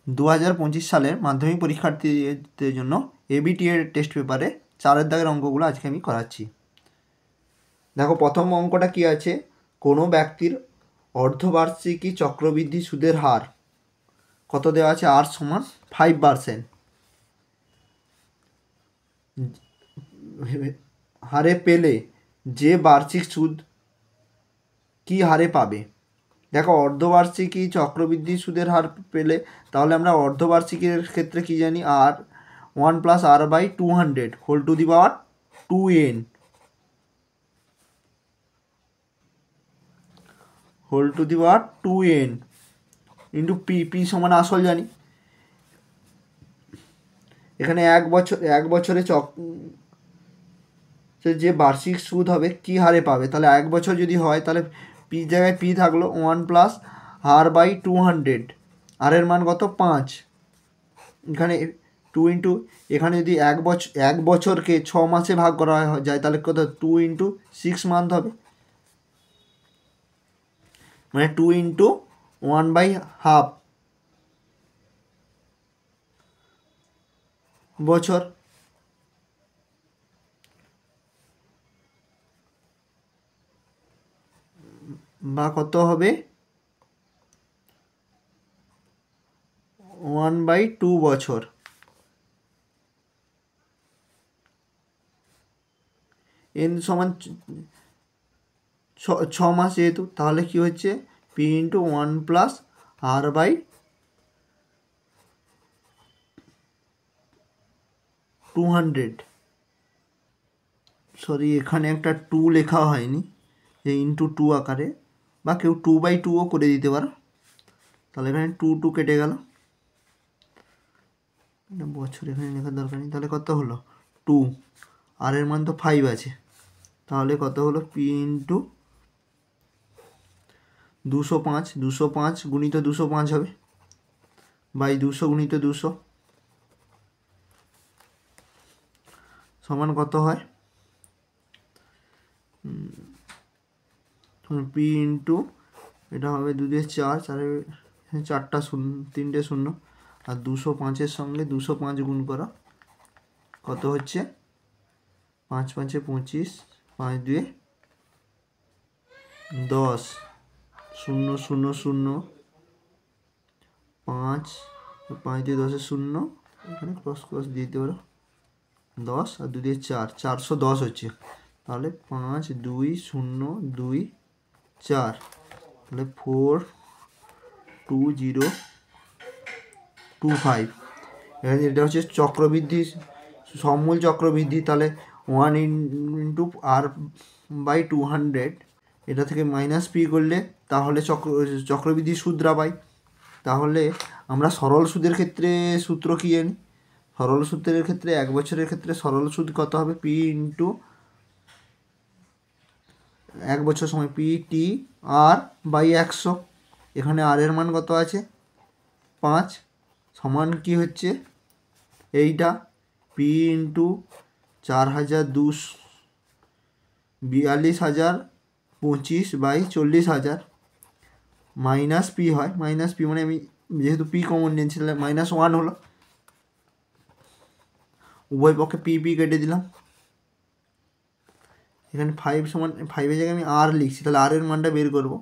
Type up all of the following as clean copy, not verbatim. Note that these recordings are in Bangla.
2025 সালের মাধ্যমিক পরীক্ষার্থীদের জন্য এবিটিএ টেস্ট পেপারে 4 দাগের অঙ্কগুলো আজকে আমি করাচ্ছি। দেখো প্রথম অঙ্কটা কি আছে, কোনো ব্যক্তির অর্ধবার্ষিকী চক্রবৃদ্ধি সুদের হার কত দেওয়া আছে, আর সমান 5% হারে পেলে যে বার্ষিক সুদ কি হারে পাবে। দেখো অর্ধবার্ষিকী চক্রবৃদ্ধি সুদের হার পেলে তাহলে আমরা অর্ধবার্ষিকীর ক্ষেত্রে কি জানি, আর 1 + r/200 whole to the power 2n whole to the power 2n into P সমান আসল জানি। এখানে এক বছরে যে বার্ষিক সুদ হবে কি হারে পাবে, তাহলে 1 বছর যদি হয় তাহলে পি জায়গায় পি থাকলো 1 + r/200, আর এর মান কত 5, এখানে 2 ইন্টু এখানে যদি এক বছরকে 6 মাসে ভাগ করা যায় তাহলে কত 2 × 6 মান্থ হবে, মানে 2 × 1/2 বছর। বা কত হবে 1/2 বছর। n সমান 6 মাস যেহেতু, তাহলে কি হচ্ছে p × 1 + r/200, সরি এখানে একটা 2 লেখা হয়নি, যে ইন্টু 2 আকারে, বা কেউ 2/2ও করে দিতে পারো, তাহলে এখানে 2 কেটে গেল, বছর এখানে লেখার দরকার নেই। তাহলে কত হলো 2, আর এর মান তো 5 আছে, তাহলে কত হলো p × 205, 205 গুণিত 205 হবে, বাই 200 গুণিত 200 সমান কত হয়, p × এটা হবে 2 দিয়ে 4, 4টা 3টে 0, আর 205-এর সঙ্গে 205 গুণ করা কত হচ্ছে 5 × 5 = 25, 5 × 2 = 10, 0 0 0 5, 5 দিয়ে 10 0, এখানে ক্রস দিয়ে দিতে পারো 10, আর 2 দিয়ে 4, 410 হচ্ছে। তাহলে 5 2 0 2 4, তাহলে 42025। এখানে এটা হচ্ছে চক্রবৃদ্ধি, সমূল চক্রবৃদ্ধি, তাহলে 1 × r/200, এটা থেকে মাইনাস পি করলে তাহলে চক্রবৃদ্ধি সুদরা পাই। তাহলে আমরা সরল সুদের ক্ষেত্রে সূত্র কী জানি, সরল সুদের ক্ষেত্রে 1 বছরের ক্ষেত্রে সরল সুদ কত হবে, p × 1 বছর সময় p/100, এখানে আর এর মান কত আছে 5, সমান কি হচ্ছে এইটা p × 42,025/40,000 মাইনাস পি হয়, মাইনাস পি মানে আমি যেহেতু পি কমন নিয়েছিলাম -1 হলো, উভয় পক্ষে পি কেটে দিলাম। এখানে 5 সমান 5-এর জায়গায় আমি আর লিখছি, তাহলে আর এর মানটা বের করব,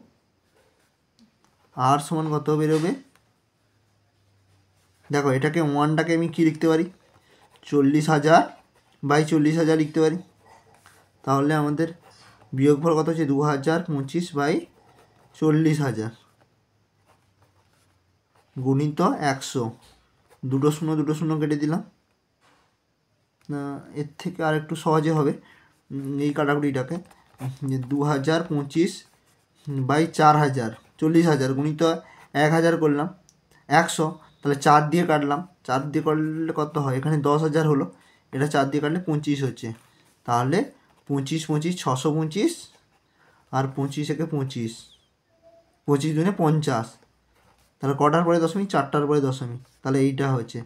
আর সমান কত বেরোবে, দেখো এটাকে 1টাকে আমি কি লিখতে পারি 40,000/40,000 লিখতে পারি, তাহলে আমাদের বিয়োগফল কত হচ্ছে 2025/40,000 গুণিত 100, 2 0 কেটে দিলাম। এর থেকে আর একটু সহজে হবে এই কাটাকুটিটাকে, 2025/4000 40,000 গুণিত 1000 করলাম 100, তাহলে 4 দিয়ে কাটলাম, 4 দিয়ে কাটলে কত হয়, এখানে 10,000 হলো, এটা 4 দিয়ে কাটলে 25 হচ্ছে, তাহলে 25 25 625, আর 25 একে 25, 25 × 50, তাহলে কটার পরে দশমিক, 4টার পরে দশমিক, তাহলে এইটা হচ্ছে,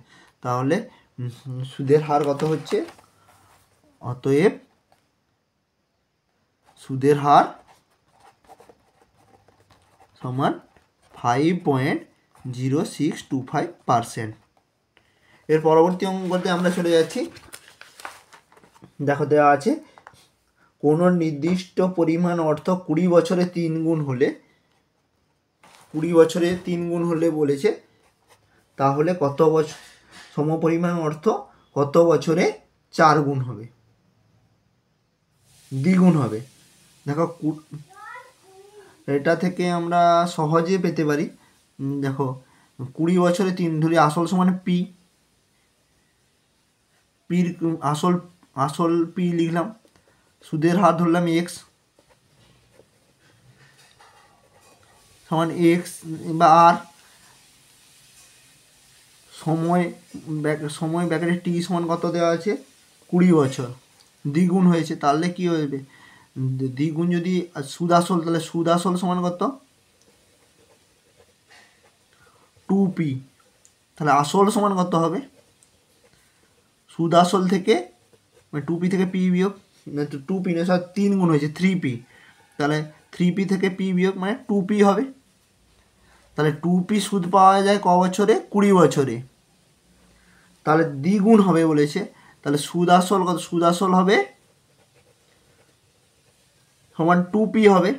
তাহলে সুদের হার কত হচ্ছে, অতএব সুদের হার সমান 5.06 0.0625%। এর পরবর্তী অঙ্কতে আমরা চলে যাচ্ছি। দেখো দেওয়া আছে কোনো নির্দিষ্ট পরিমাণ অর্থ 20 বছরে 3 গুণ হলে 20 বছরে 3 গুণ হলে বলেছে, তাহলে কত বছর সমপরিমাণ অর্থ কত বছরে 4 গুণ হবে, দ্বিগুণ হবে। দেখো এটা থেকে আমরা সহজে পেতে পারি। দেখো 20 বছরে 3 ধরি, আসল সমান পি, পির আসল পি লিখলাম, সুদের হার ধরলাম এক্স সমান এক্স বা আর, সময় ব্যাকেটে টি সমান কত দেওয়া আছে 20 বছর, দ্বিগুণ হয়েছে, তাহলে কি হবে দ্বিগুণ যদি সুদ আসল, তাহলে সুদ আসল সমান কত 2p, তাহলে আসল সমান কত হবে সুদ আসল থেকে 2p থেকে p বিয়োগ 2p না, 3 গুণ হয়েছে 3p, তাহলে 3p থেকে p বিয়োগ মানে 2p হবে। তাহলে 2p সুদ পাওয়া যায় ক বছরে 20 বছরে, তাহলে দ্বিগুণ হবে বলেছে, তাহলে সুদ আসল কত, সুদ আসল হবে সমান 2p হবে।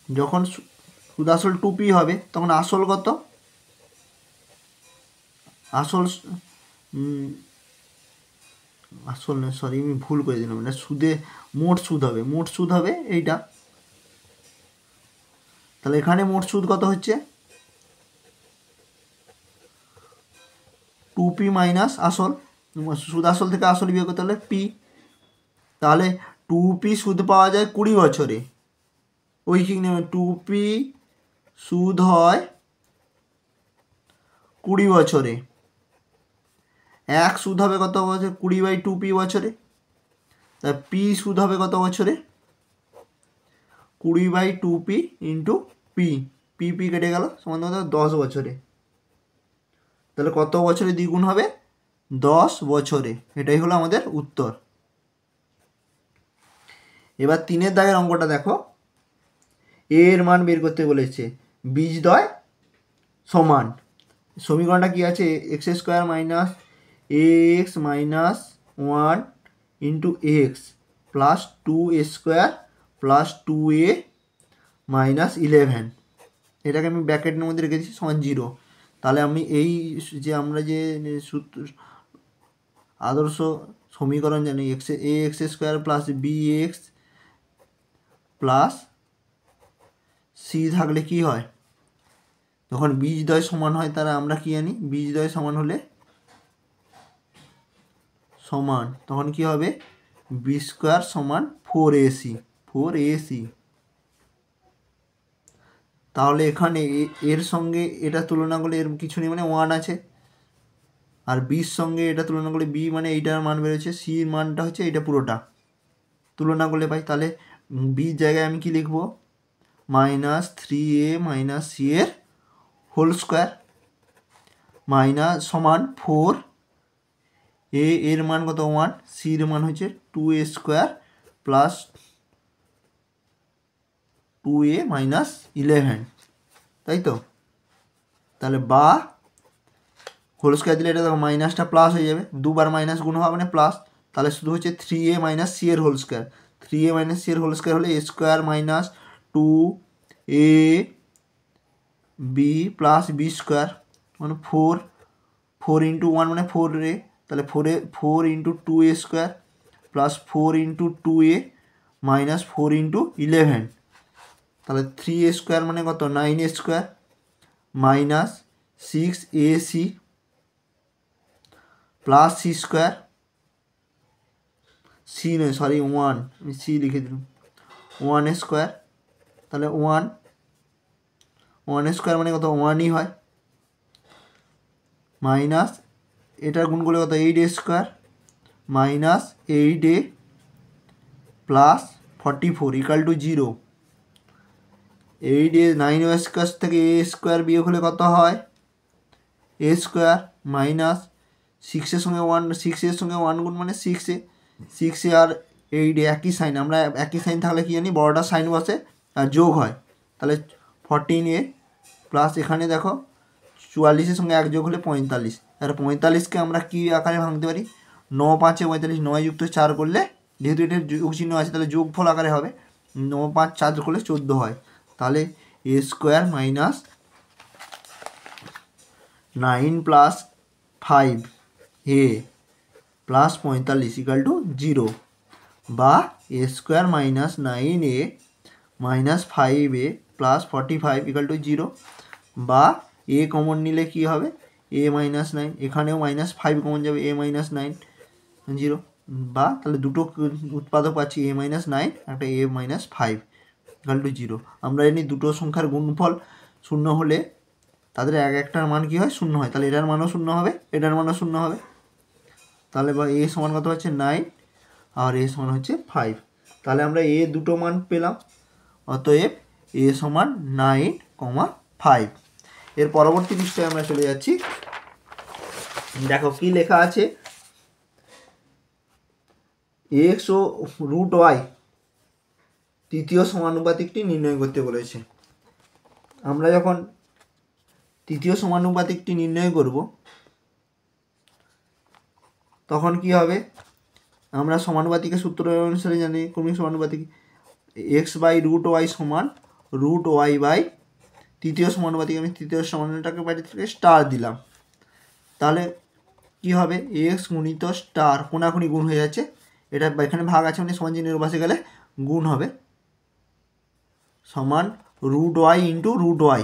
যখন সুদ আসল 2p হবে তখন আসল কত, আসল না, সরি আমি ভুল করে দিলাম, এটা সুদে মোট সুদ হবে, মোট সুদ হবে এইটা। তাহলে এখানে মোট সুদ কত হচ্ছে 2p মাইনাস আসল, সুদ আসল থেকে আসল বিয়োগ করতে হলে p, তাহলে 2p সুদ পাওয়া যায় 20 বছরে, ওই কি 2p সুদ হয় 20 বছরে, এক সুদ হবে কত বছর 20/2p বছরে, তা p সুদ হবে কত বছরে 20/2p ইন্টু p, p কেটে গেল সমান কত 10 বছরে, তাহলে কত বছরে দ্বিগুণ হবে 10 বছরে। এটাই হলো আমাদের উত্তর। এবার 3 দাগের অঙ্কটা দেখো, এর মান বের করতে বলেছে, বীজদ্বয় সমান, সমীকরণটা কি আছে x square minus x minus 1 into x plus 2 square plus 2a minus 11, এটাকে আমি ব্র্যাকেটের মধ্যে রেখেছি সমান 0। তাহলে আমি এই যে আমরা যে আদর্শ সমীকরণ জানি X square plus B X plus C থাকলে কি হয়, যখন বীজদ্বয় সমান হয় তারা আমরা কি জানি, বীজদ্বয় সমান হলে সমান তখন কি হবে বি স্কোয়ার সমান 4ac। তাহলে এখানে এর সঙ্গে এটা তুলনা করলে এর কিছু নেই, মানে 1 আছে, আর বির সঙ্গে এটা তুলনা করলে বি মানে এইটার মান বেরোচ্ছে, সির মানটা হচ্ছে এটা পুরোটা তুলনা করলে পাই। তাহলে বির জায়গায় আমি কি লিখবো মাইনাস 3a মাইনাস সি এর হোল স্কোয়ার মাইনাস সমান 4, এর মান কত 1, সির মান হচ্ছে 2a square plus 2a minus 11, তাই তো। তাহলে বা হোল স্কোয়ার দিলে এটা দেখো মাইনাসটা প্লাস হয়ে যাবে, দুবার মাইনাস গুণ হবে মানে প্লাস, তাহলে শুধু হচ্ছে 3a মাইনাস সি এর whole square, 3a minus C এর হোল স্কোয়ার হলে a square minus 2ab plus B square মানে 4 ইন্টু 1 মানে 4a, তাহলে 4 into 2a square plus 4 into 2a minus 4 into 11, তাহলে 3a স্কোয়ার মানে কত 9a square minus 6ac plus C square, C নয় সরি 1, আমি সি লিখে দিলাম 1 স্কোয়ার, তাহলে 1 স্কোয়ার মানে কত 1ই হয়, মাইনাস এটা গুণ করলে কত 8a square minus 8a plus 44 equal to 0, 8a 9a square থেকে a স্কোয়ার বিয়োগ হলে কত হয় a স্কোয়ার মাইনাস 6 এর সঙ্গে 1, 6 এর সঙ্গে 1 গুণ মানে 6a আর 8a একই সাইন, আমরা একই সাইন থাকলে কি জানি বড়টা সাইন বসে আর যোগ হয়, তাহলে 14a প্লাস এখানে দেখো 44-এর সঙ্গে 1 যোগ হলে 45। আর 45কে আমরা কী আকারে ভাঙতে পারি? 9 5 45, 9 যুক্ত 4 করলে, যেহেতু এটার যোগ চিহ্ন আছে তাহলে যোগফল আকারে হবে, 9 5 4 করলে 14 হয়। তাহলে a square minus 9 plus 5 a plus 45 equal to 0, বা a square minus 9a minus 5a plus 45 equal to 0, বা এ কমন নিলে কি হবে? এ মাইনাস 9, এখানেও মাইনাস 5 কমন যাবে, এ মাইনাস 9 0, বা তাহলে দুটো উৎপাদক পাচ্ছি, এ মাইনাস 9 একটা এ মাইনাস 5 ইকাল টু 0। আমরা জানি দুটো সংখ্যার গুণফল শূন্য হলে তাদের একটার মান কী হয়? শূন্য হয়। তাহলে এটার মানও শূন্য হবে, এটার মানও শূন্য হবে। তাহলে বা এ সমান কত হচ্ছে? 9, আর এ সমান হচ্ছে 5। তাহলে আমরা এ দুটো মান পেলাম, অতএব এ সমান 9,5। এর পরবর্তী পৃষ্ঠায় আমরা চলে যাচ্ছি। দেখো কি লেখা আছে, এক্স ও রুট ওয়াই তৃতীয় সমানুপাতিকটি নির্ণয় করতে বলেছে। আমরা যখন তৃতীয় সমানুপাতিকটি নির্ণয় করব তখন কি হবে? আমরা সমানুপাতিকের সূত্র অনুসারে জানি ক্রমিক সমানুপাতিক এক্স বাই রুট ওয়াই সমান রুট ওয়াই বাই তৃতীয় সমানুপাতিক, আমি তৃতীয় সমানুটাকে বাইরে থেকে স্টার দিলাম। তাহলে কি হবে? এক্স গুণিত স্টার কোনাকুনি গুণ হয়ে যাচ্ছে, এটা এখানে ভাগ আছে মানে সমান চিহ্নের পাশে গেলে গুণ হবে, সমান root Y into root Y,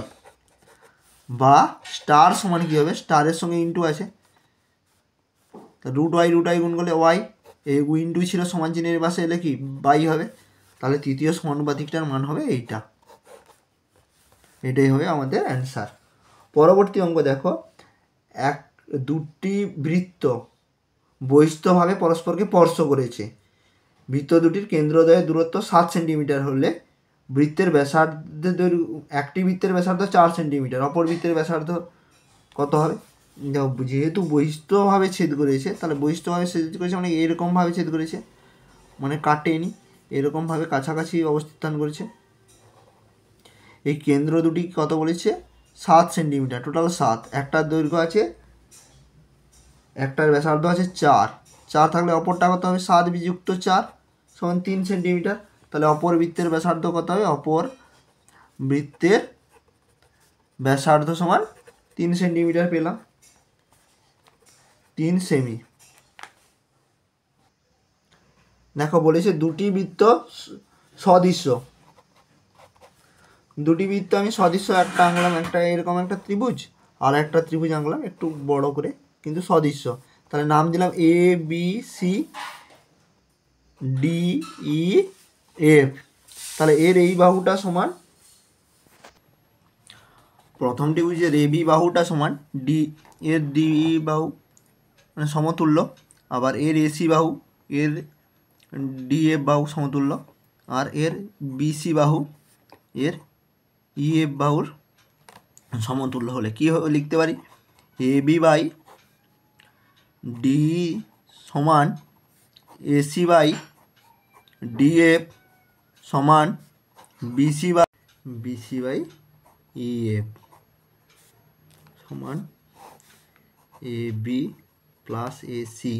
বা স্টার সমান কী হবে? স্টারের সঙ্গে ইন্টু আছে, তা রুট ওয়াই গুণ করলে ওয়াই, এই ইন্টু ছিল সমান চিহ্নের পাশে এলে কি বাই হবে। তাহলে তৃতীয় সমানুপাতিকটার মান হবে এইটা, এটাই হবে আমাদের অ্যান্সার। পরবর্তী অঙ্ক দেখো, দুটি বৃত্ত বহিস্থভাবে পরস্পরকে স্পর্শ করেছে। বৃত্ত দুটির কেন্দ্রদ্বয়ের দূরত্ব 7 সেন্টিমিটার হলে বৃত্তের ব্যাসার্ধের দৈর্ঘ্য, একটি বৃত্তের ব্যাসার্ধ 4 সেন্টিমিটার, অপর বৃত্তের ব্যাসার্ধ কত হবে? যেহেতু বহিস্থভাবে ছেদ করেছে, তাহলে বহিস্থভাবে ছেদ করেছে মানে এরকমভাবে ছেদ করেছে, মানে কাটেনি, এরকমভাবে কাছাকাছি অবস্থান করেছে। এই কেন্দ্র দুটি কত বলেছে? 7 সেন্টিমিটার, টোটাল 7। একটার দৈর্ঘ্য আছে, একটার ব্যাসার্ধ আছে 4 থাকলে অপরটা কত হবে? 7 বিযুক্ত 4 সমান 3 সেন্টিমিটার। তাহলে অপর বৃত্তের ব্যাসার্ধ কত হবে? অপর বৃত্তের ব্যাসার্ধ সমান 3 সেন্টিমিটার পেলাম, 3 সেমি। দেখো বলেছে দুটি বৃত্ত সদৃশ্য, দুটি বৃত্ত আমি সদৃশ্য একটা আঁকলাম, একটা এরকম একটা ত্রিভুজ, আর একটা ত্রিভুজ আঁকলাম একটু বড় করে কিন্তু সদৃশ্য। তাহলে নাম দিলাম A B C D E F. তাহলে এর এই বাহুটা সমান, প্রথম ত্রিভুজের এ বি বাহুটা সমান ডি এর ডি বাহু মানে সমতুল্য, আবার এর এসি বাহু এর ডিএফ বাহু সমতুল্য, আর এর বিসি বাহু এর ইএফ বাহুর সমতুল্য হলে কী লিখতে পারি? এ বি বাই ডি সমান এসি বাই ডিএফ সমান বিসি বাই ইএফ সমান A B plus AC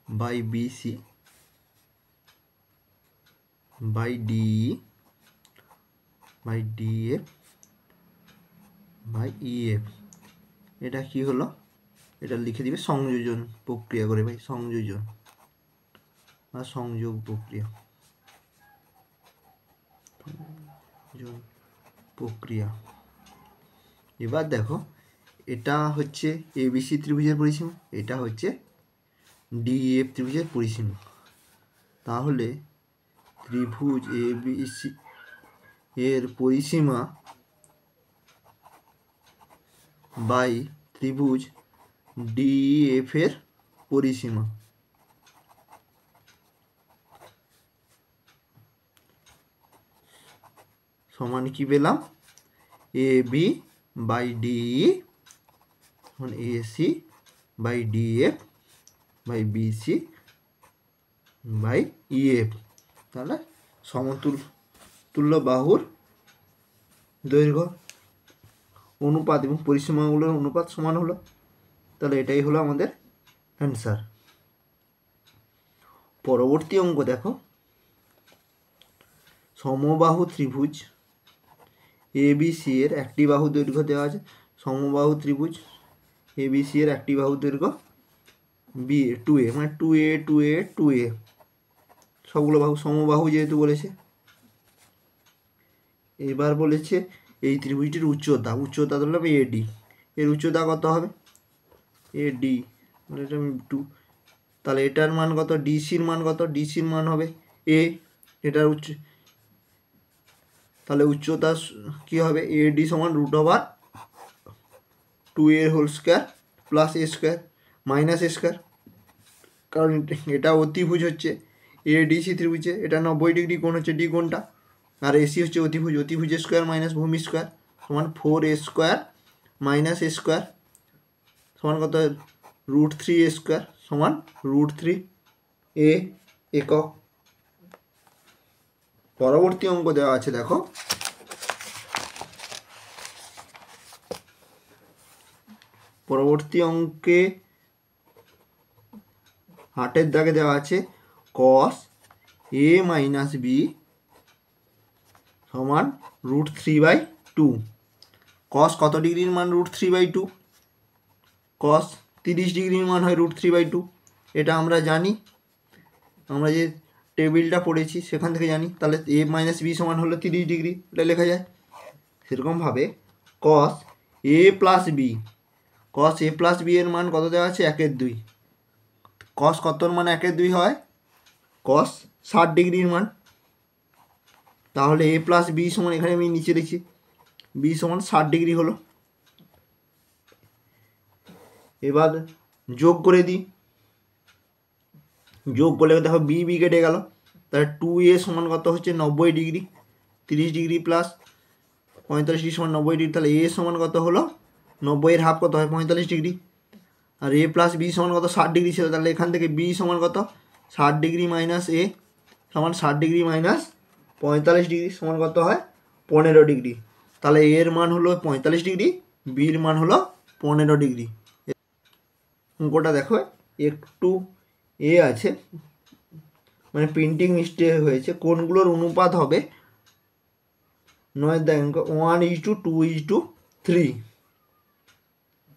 by BC by DE by DF by EF. এটা কি হলো? এটা লিখে দিবে সংযোজন প্রক্রিয়া করে ভাই, সংযোজন বা সংযোগ প্রক্রিয়া। এবার দেখো, এটা হচ্ছে এবিসি ত্রিভুজের পরিসীমা, এটা হচ্ছে ডিএফ ত্রিভুজের পরিসীমা। তাহলে ত্রিভুজ এবিসি এর পরিসীমা বাই ত্রিভুজ ডিএফ এর পরিসীমা সমান কি পেলাম? এ বি বাই ডিই সমান AC by DF by BC by EF. তাহলে সমতুল্য বাহুর দৈর্ঘ্য অনুপাত এবং পরিসীমাগুলোর অনুপাত সমান হলো। তাহলে এটাই হলো আমাদের অ্যান্সার। পরবর্তী অঙ্ক দেখো, সমবাহু ত্রিভুজ এবিসি এর একটি বাহু দৈর্ঘ্য দেওয়া আছে। সমবাহু ত্রিভুজ এবিসি এর একটি বাহু দৈর্ঘ্য বি 2a, মানে 2a 2a 2a, সবগুলো বাহু সমবাহু যেহেতু বলেছে। এবার বলেছে এই ত্রিভুজটির উচ্চতা ধরলাম এডি, এর উচ্চতা কত হবে এডি, এটা 2, তাহলে এটার মান কত, ডিসির মান কত, ডিসির মান হবে এ, এটার তাহলে উচ্চতা কি হবে, এডি সমান √2a হোল স্কোয়ার প্লাস এ স্কোয়ার মাইনাস এ স্কোয়ার, কারণ এটা অতিভুজ হচ্ছে এডিসি ত্রিভুজে, এটা 90 ডিগ্রি কোণ হচ্ছে ডি কোণটা, আর এসি হচ্ছে অতিভুজের স্কোয়ার মাইনাস ভূমি স্কোয়ার সমান 4a স্কোয়ার মাইনাস এ স্কোয়ার সমান কত, √3a স্কোয়ার সমান √3a একক। পরবর্তী অঙ্ক দেওয়া আছে দেখো, পরবর্তী অঙ্কে হাটের দাগে দেওয়া আছে cos a মাইনাস বি সমান √3/2। cos কত ডিগ্রির মান √3/2, cos 30 ডিগ্রির মান হয় √3/2, এটা আমরা জানি, আমরা যে টেবিলটা পড়েছি সেখান থেকে জানি। তাহলে a মাইনাস বি সমান হলো 30 ডিগ্রি, এটা লেখা যায়। সেরকমভাবে cos a plus B, cos a plus B এর মান কত দেওয়া আছে 1/2, cos কতর মান 1/2 হয়, cos 60 ডিগ্রির মান। তাহলে a প্লাস বি সমান, এখানে আমি নিচে লিখছি বি সমান 60 ডিগ্রি হলো। এবার যোগ করে দিই, যোগ করলে দেখো বি বি কেটে গেল, তাহলে 2a সমান কত হচ্ছে 90 ডিগ্রি, 30 ডিগ্রি প্লাস 45 ডিগ্রি সমান 90 ডিগ্রি, তাহলে a সমান কত হলো 90 এর হাফ কত হয় 45 ডিগ্রি, আর a প্লাস বি সমান কত 60 ডিগ্রি ছিল, তাহলে এখান থেকে বি সমান কত 60 ডিগ্রি মাইনাস এ সমান 60 ডিগ্রি মাইনাস 45 ডিগ্রি সমান কত হয় 15 ডিগ্রি, তাহলে এর মান হলো 45 ডিগ্রি, বির মান হলো 15 ডিগ্রি। অঙ্কটা দেখো একটু এ আছে, মানে প্রিন্টিং মিস্টেক হয়েছে, কোনগুলোর অনুপাত হবে 1:2:3,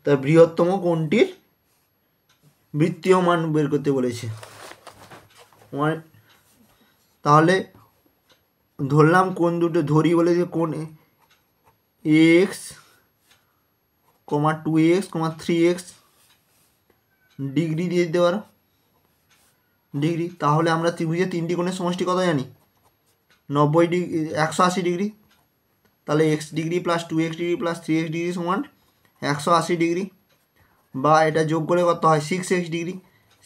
তা বৃহত্তম কোণটির বৃত্তীয় মান বের করতে বলেছে। তাহলে ধরলাম কোণ দুটো, ধরি বলেছে কোণ x, 2x, 3x ডিগ্রি দিয়ে দিতে পারো ডিগ্রি, তাহলে আমরা ত্রিভুজের তিনটি কোণের সমষ্টি কত জানি 90 ডিগ্রি 180 ডিগ্রি, তাহলে x degree plus 2x degree plus 3x degree সমান 180 ডিগ্রি, বা এটা যোগ করে কত হয় 6x ডিগ্রি,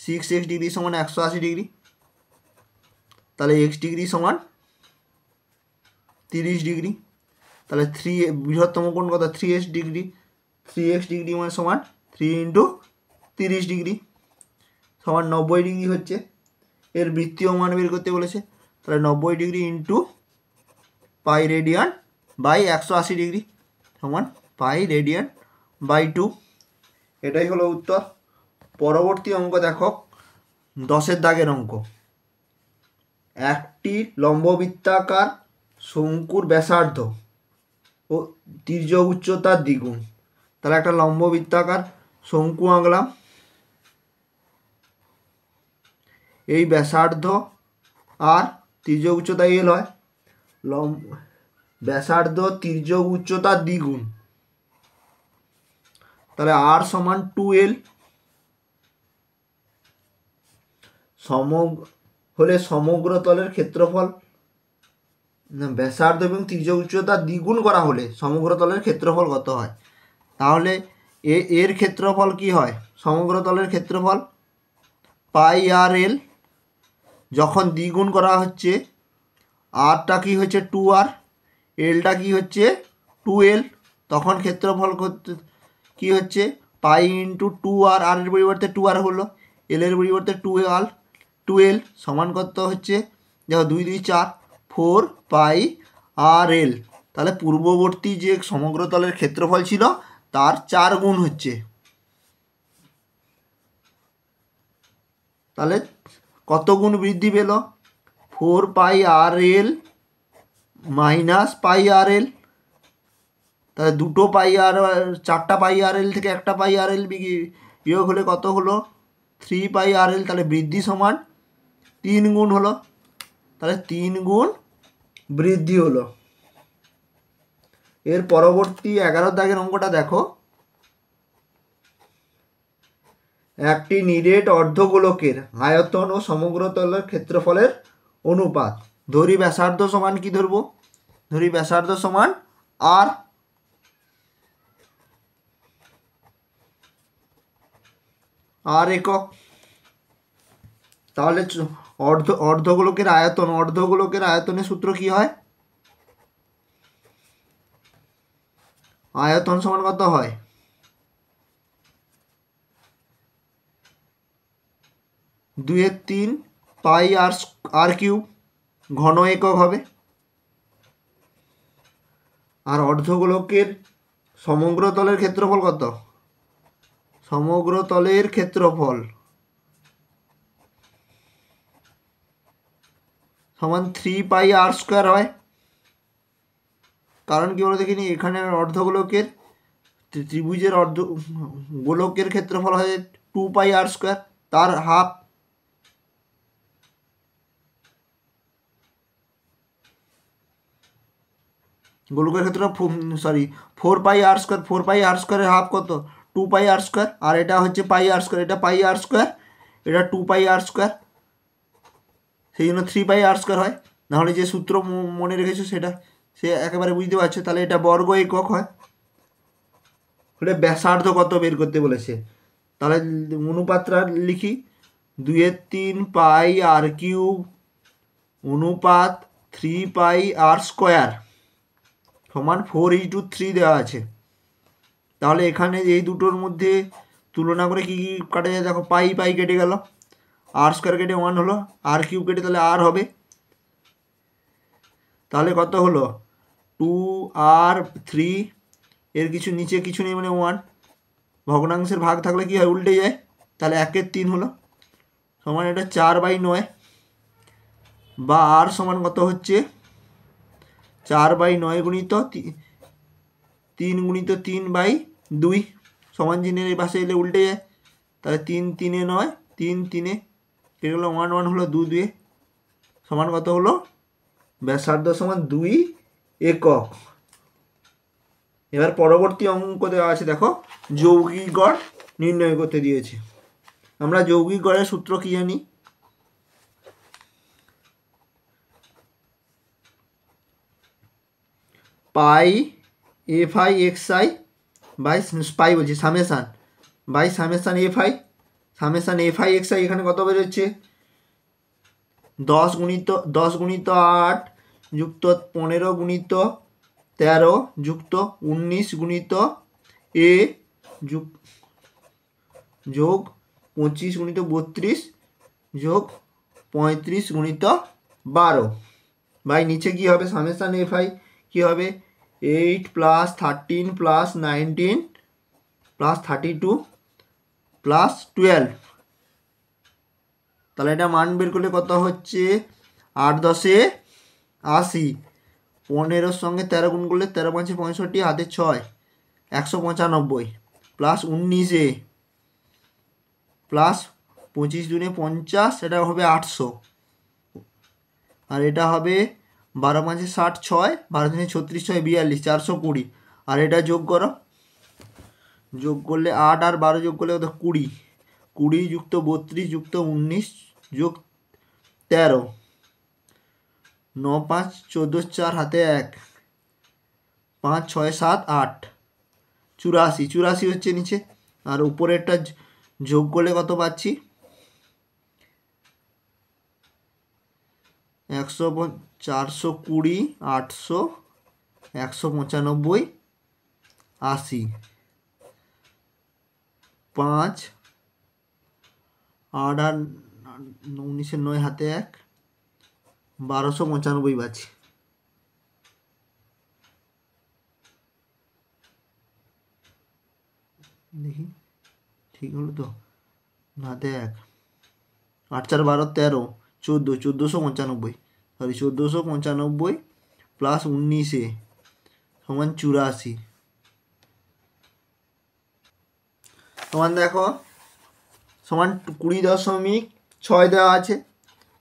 6x ডিগ্রি সমান 180 ডিগ্রি, তাহলে x ডিগ্রি সমান 30 ডিগ্রি, তাহলে বৃহত্তম কোণ কত 3x ডিগ্রি, 3x ডিগ্রি মানে সমান 3 × 30 ডিগ্রি সমান 90 ডিগ্রি হচ্ছে এর বৃত্তীয় মান বের করতে বলেছে, তাহলে 90 degree into pi radian by 180 degree সমান পাই রেডিয়ান বাই 2, এটাই হলো উত্তর। পরবর্তী অঙ্ক দেখো 10-এর দাগের অঙ্ক, একটি লম্ববৃত্তাকার শঙ্কুর ব্যাসার্ধ ও তির্যক উচ্চতার দ্বিগুণ, তাহলে একটা লম্ববৃত্তাকার শঙ্কু আঁকলাম, এই ব্যাসার্ধ আর তির্যক উচ্চতা এল হয়, ব্যাসার্ধ তির্যক উচ্চতার দ্বিগুণ, তাহলে r সমান 2l, হলে সমগ্র তলের ক্ষেত্রফল, ব্যাসার্ধ এবং তির্যক উচ্চতা দ্বিগুণ করা হলে সমগ্র তলের ক্ষেত্রফল কত হয়, তাহলে এর ক্ষেত্রফল কি হয়, সমগ্র তলের ক্ষেত্রফল পাই আর এল, যখন দ্বিগুণ করা হচ্ছে আরটা কি হচ্ছে 2r, এলটা কি হচ্ছে 2l, তখন ক্ষেত্রফল কি হচ্ছে পাই ইন্টু 2r, আর এর পরিবর্তে 2r হলো, এল এর পরিবর্তে 2l সমান কত হচ্ছে দেখো 2 2 4 4 পাই আর এল, তাহলে পূর্ববর্তী যে সমগ্রতলের ক্ষেত্রফল ছিল তার 4 গুণ হচ্ছে। তাহলে কত গুণ বৃদ্ধি পেল? 4πRL minus πRL। তাহলে 2 πR 4টা πRL থেকে 1টা πRL বিয়োগ হলে কত হলো? 3πRL। তাহলে বৃদ্ধি সমান 3 গুণ হলো। তাহলে 3 গুণ বৃদ্ধি হলো। এর পরবর্তী 11 দাগের অঙ্কটা দেখো। একটি নিরেট অর্ধগোলকের আয়তন ও সমগ্রতলের ক্ষেত্রফলের অনুপাত। ধরি ব্যাসার্ধ সমান কি ধরবো? ধরি ব্যাসার্ধ সমান আর। আর একক। তাহলে অর্ধগোলকের আয়তনের সূত্র কি হয়? আয়তন সমান কত হয়? 2/3 পাই আর কিউব, ঘন একক হবে। আর অর্ধগোলকের সমগ্রতলের ক্ষেত্রফল কত? সমগ্রতলের ক্ষেত্রফল সমান 3πr² হয়। কারণ কি বলে দেখিনি, এখানে অর্ধগোলকের ত্রিভুজের গোলকের ক্ষেত্রফল হয় 2πr², তার হাফ। গোলকের ক্ষেত্রে 4πr², এর হাফ কত? 2πr²। আর এটা হচ্ছে πr², এটা πr², এটা 2πr², সেই জন্য 3πr² হয়। নাহলে যে সূত্র মনে রেখেছো সেটা সে একেবারে বুঝতে পারছো। তাহলে এটা বর্গ একক হয়। হলে ব্যাসার্ধ কত বের করতে বলেছে। তাহলে অনুপাতটা লিখি, 2/3 পাই আর কিউব অনুপাত 3πr² সমান 4:3 দেওয়া আছে। তাহলে এখানে এই দুটোর মধ্যে তুলনা করে কি কি কাটা যায় দেখো। পাই পাই কেটে গেল, r² কেটে 1 হলো, আর কিউব কেটে তাহলে আর হবে। তাহলে কত হলো? 2r3, এর কিছু নিচে কিছু নেই মানে 1, ভগ্নাংশের ভাগ থাকলে কি হয়? উল্টে যায়। তাহলে 1/3 হলো, সমান এটা 4/9, বা আর সমান কত হচ্ছে? 4/9 গুণিত 3 গুণিত 3/2, সমান চিহ্নের এই পাশে এলে উল্টে যায়। তাহলে 3 3 9, 3 3 কেটে গেলো, 1 1 হলো, 2 2 সমান কত হলো? ব্যাসার্ধ সমান 2 একক। এবার পরবর্তী অঙ্ক দেওয়া আছে দেখো, যৌগিক গড় নির্ণয় করতে দিয়েছে। আমরা যৌগিক গড়ের সূত্র কি জানি? Pi FI XI by pi বলছি summation by summation FI XI. এখানে কত বেরোচ্ছে? 10 গুণিত 8 যুক্ত 15 গুণিত 13 যুক্ত 19 গুণিত এ যোগ 25 গুণিত 32 যোগ 35 গুণিত 12 বাই নিচে কি হবে? সামেশান এফআই কি হবে? 8 + 13 + 19 + 32 + 12। তাহলে এটা মান বের করলে কত হচ্ছে? 8 10 80, 15 সঙ্গে 13 গুণ করলে 13 5 65, হাতে 6 195, প্লাস 19 প্লাস 25 দুনে 50, এটা হবে 800। আর এটা হবে 12 5 60, 6 12 3 36, 6 42, 420। আর এটা যোগ করো, যোগ করলে 8 আর 12 যোগ করলে কত? 20, 20 যুক্ত 32 যুক্ত 19 যোগ 13, 9 5 14, 4 হাতে 1, 5 6 7 8, 84 হচ্ছে নিচে। আর উপরেরটা যোগ করলে কত পাচ্ছি? 420, 800, 195, 80, 5 8 আর 19 9 হাতে 1, 1295 পাচ্ছি। দেখি ঠিক হলো তো না, দেখ 8 4 12 13 14, 1495, সরি 1495 প্লাস 19 সমান 84 সমান দেখো সমান 20.6 দেওয়া আছে,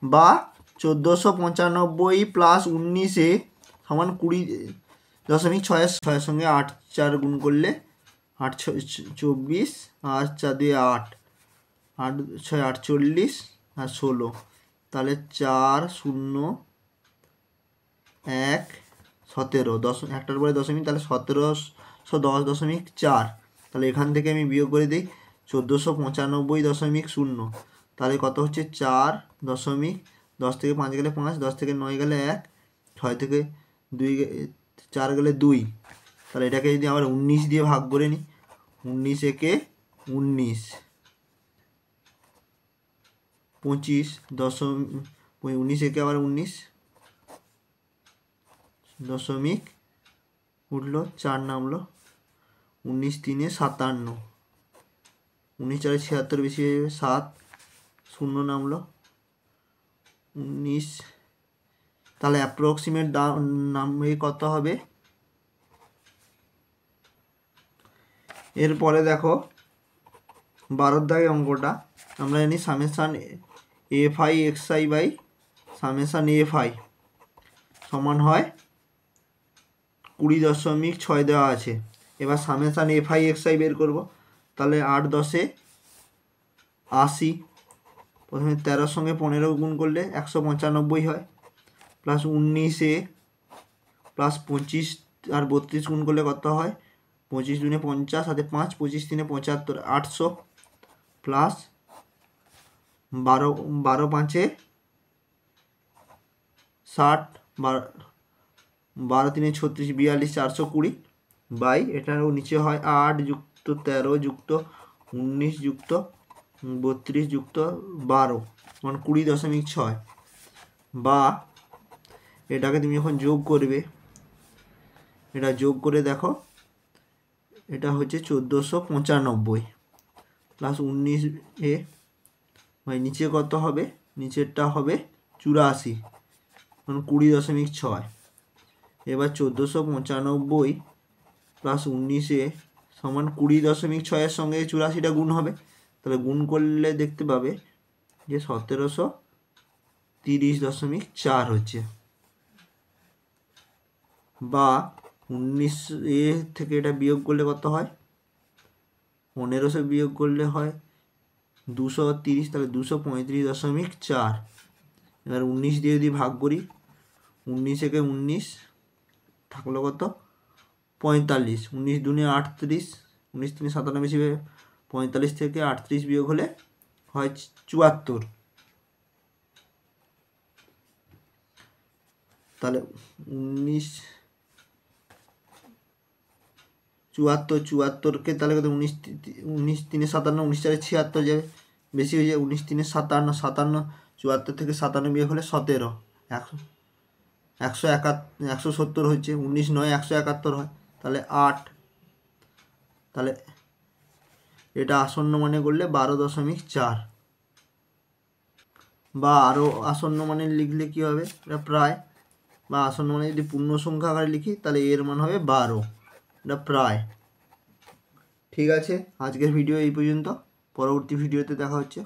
বা 1495 প্লাস 19 সমান 20.6 সঙ্গে 8 4 গুণ করলে 8 24 আর 4 2 8, 8 6 48 আর 16, তাহলে 4 0 1 17 একটার পরে দশমিক, তাহলে 1710.4। তাহলে এখান থেকে আমি বিয়োগ করে দিই 1495.0, তাহলে কত হচ্ছে 4 দশমিক, 10 থেকে 5 গেলে 5, 10 থেকে 9 গেলে 1, 6 থেকে 2 4 গেলে 2। তাহলে এটাকে যদি আবার 19 দিয়ে ভাগ করে নিই, 19 একে 19, 25 দশমিক, 19 একে আবার 19 দশমিক উঠলো 4 নামলো, 19 3 57, 19 4 76 বেশি হয়ে যাবে 7 0 নামলো 19। তাহলে অ্যাপ্রক্সিমেট নামে কত হবে? এরপরে দেখো 12 দাগের অঙ্কটা আমরা জানি summation F I X I by summation F I সমান হয় 20.6 দেওয়া আছে। এবার summation F I X I বের করবো, তাহলে 8 10 80, প্রথমে 13 সঙ্গে 15 গুণ করলে 195 হয়, প্লাস 19 প্লাস 25 আর 32 গুণ করলে কত হয়? 25 দুনে 50, সাথে 5, 25 3 75, 800, প্লাস 12 12 5 60, 12 3 36 42, 420 বাই এটারও নিচে হয় 8 যুক্ত 13 যুক্ত 19 যুক্ত 32 যুক্ত 12 মানে 20.6, বা এটাকে তুমি যখন যোগ করবে, এটা যোগ করে দেখো এটা হচ্ছে 1495 প্লাস 19 ভাই নিচে কত হবে? নিচেরটা হবে 84 মানে 20.6। এবার 1495 প্লাস 19 সমান 20.6 সঙ্গে 84টা গুণ হবে, তাহলে গুণ করলে দেখতে পাবে যে 1730.4 হচ্ছে, বা 19 থেকে এটা বিয়োগ করলে কত হয়? 1500 বিয়োগ করলে হয় 230, তাহলে 235.4। এবার 19 দিয়ে যদি ভাগ করি, 19 একে 19 থাকলো কত? 45, 19 দুনে 38, 19 3 57 বেশি, 45 থেকে 38 বিয়োগ হলে হয় 74। তাহলে 19 74কে তাহলে কত? 19 3 57, 19 4 76 যাবে, বেশি হয়ে যায় 19 3 57, 74 থেকে 57 বিয়োগ হলে 17, 170 হচ্ছে, 19 9 171 হয়, তাহলে 8। তাহলে এটা আসন্ন মানে করলে 12.4, বা আরও আসন্ন মানে লিখলে কি হবে? এটা প্রায়, বা আসন্ন মানে যদি পূর্ণ সংখ্যা আকারে লিখি তাহলে এর মান হবে 12, এটা প্রায়। ঠিক আছে, আজকের ভিডিও এই পর্যন্ত, পরবর্তী ভিডিওতে দেখা হচ্ছে।